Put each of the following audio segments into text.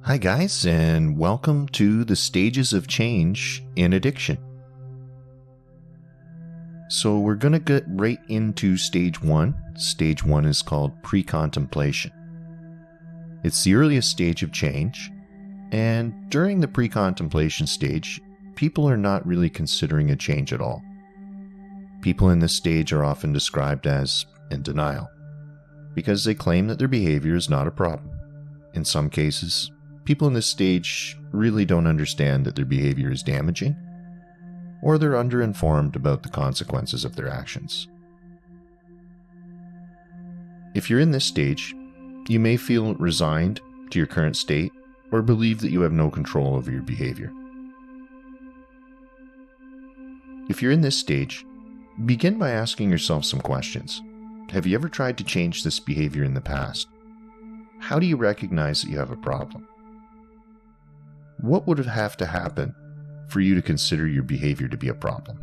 Hi guys, and welcome to the stages of change in addiction. So we're going to get right into stage 1. Stage 1 is called pre-contemplation. It's the earliest stage of change, and during the pre-contemplation stage, people are not really considering a change at all. People in this stage are often described as in denial, because they claim that their behavior is not a problem. In some cases, people in this stage really don't understand that their behavior is damaging, or they're underinformed about the consequences of their actions. If you're in this stage, you may feel resigned to your current state or believe that you have no control over your behavior. If you're in this stage, begin by asking yourself some questions. Have you ever tried to change this behavior in the past? How do you recognize that you have a problem? What would have to happen for you to consider your behavior to be a problem?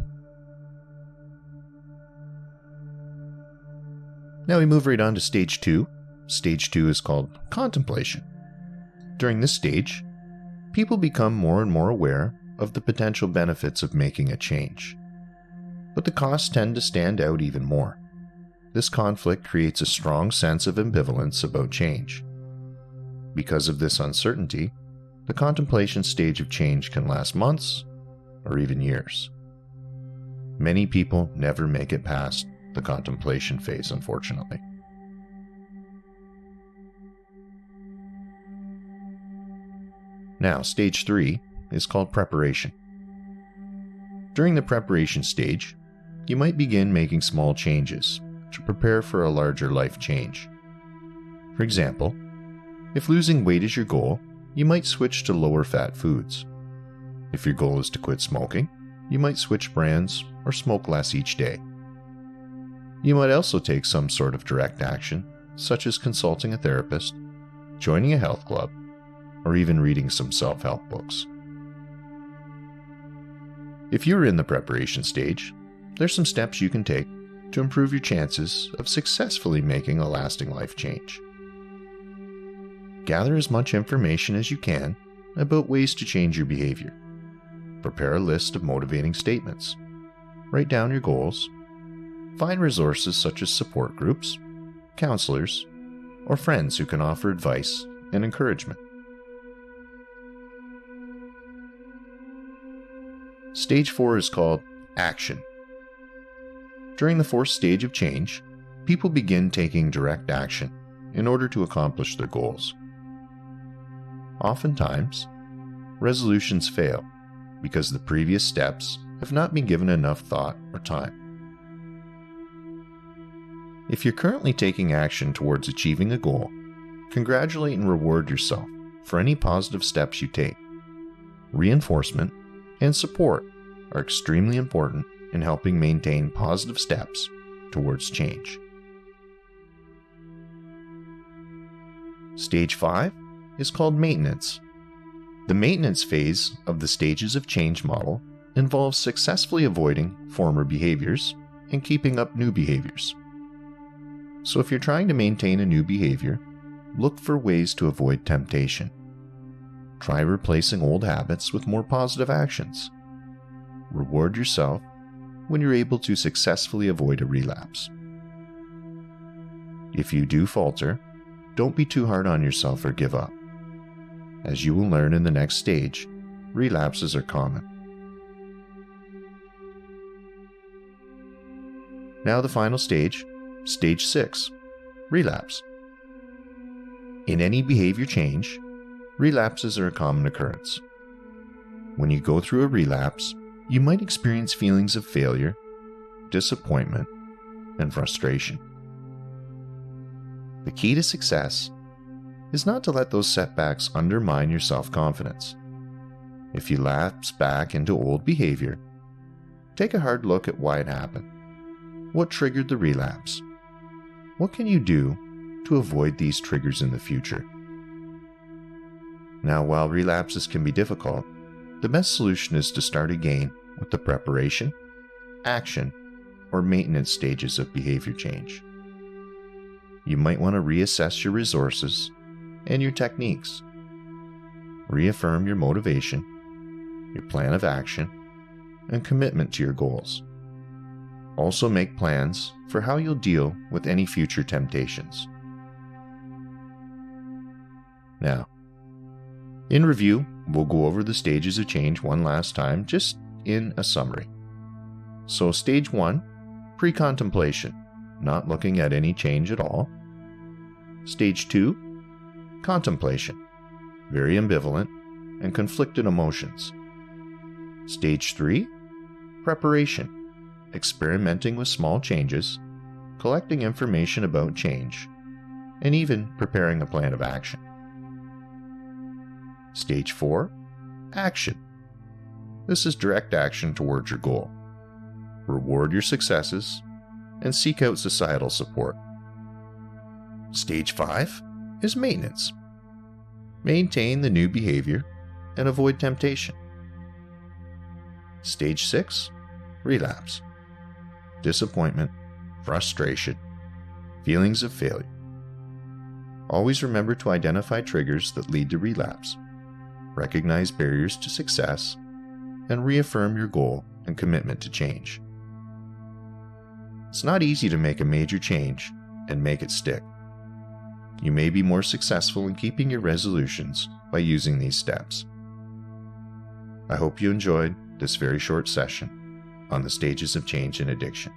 Now we move right on to stage 2. Stage 2 is called contemplation. During this stage, people become more and more aware of the potential benefits of making a change. But the costs tend to stand out even more. This conflict creates a strong sense of ambivalence about change. Because of this uncertainty, the contemplation stage of change can last months or even years. Many people never make it past the contemplation phase, unfortunately. Now, stage 3 is called preparation. During the preparation stage, you might begin making small changes to prepare for a larger life change. For example, if losing weight is your goal, you might switch to lower fat foods. If your goal is to quit smoking, you might switch brands or smoke less each day. You might also take some sort of direct action, such as consulting a therapist, joining a health club, or even reading some self-help books. If you're in the preparation stage, there's some steps you can take to improve your chances of successfully making a lasting life change. Gather as much information as you can about ways to change your behavior. Prepare a list of motivating statements. Write down your goals. Find resources such as support groups, counselors, or friends who can offer advice and encouragement. Stage 4 is called action. During the 4th stage of change, people begin taking direct action in order to accomplish their goals. Oftentimes, resolutions fail because the previous steps have not been given enough thought or time. If you're currently taking action towards achieving a goal, congratulate and reward yourself for any positive steps you take. Reinforcement and support are extremely important in helping maintain positive steps towards change. Stage 5 is called maintenance. The maintenance phase of the stages of change model involves successfully avoiding former behaviors and keeping up new behaviors. So if you're trying to maintain a new behavior, look for ways to avoid temptation. Try replacing old habits with more positive actions. Reward yourself when you're able to successfully avoid a relapse. If you do falter, don't be too hard on yourself or give up. As you will learn in the next stage, relapses are common. Now the final stage, stage 6, relapse. In any behavior change, relapses are a common occurrence. When you go through a relapse, you might experience feelings of failure, disappointment, and frustration. The key to success is not to let those setbacks undermine your self-confidence. If you lapse back into old behavior, take a hard look at why it happened. What triggered the relapse? What can you do to avoid these triggers in the future? Now, while relapses can be difficult, the best solution is to start again with the preparation, action, or maintenance stages of behavior change. You might want to reassess your resources and your techniques. reaffirm your motivation, your plan of action, and commitment to your goals. Also make plans for how you'll deal with any future temptations. Now, in review, we'll go over the stages of change one last time, just in a summary. So stage 1, pre-contemplation, not looking at any change at all. Stage 2, contemplation, very ambivalent and conflicted emotions. Stage 3, preparation, experimenting with small changes, collecting information about change, and even preparing a plan of action. Stage 4, action. This is direct action towards your goal. Reward your successes and seek out societal support. Stage 5 is maintenance. Maintain the new behavior and avoid temptation. Stage 6, relapse. Disappointment, frustration, feelings of failure. Always remember to identify triggers that lead to relapse, recognize barriers to success, and reaffirm your goal and commitment to change. It's not easy to make a major change and make it stick. You may be more successful in keeping your resolutions by using these steps. I hope you enjoyed this very short session on the stages of change in addiction.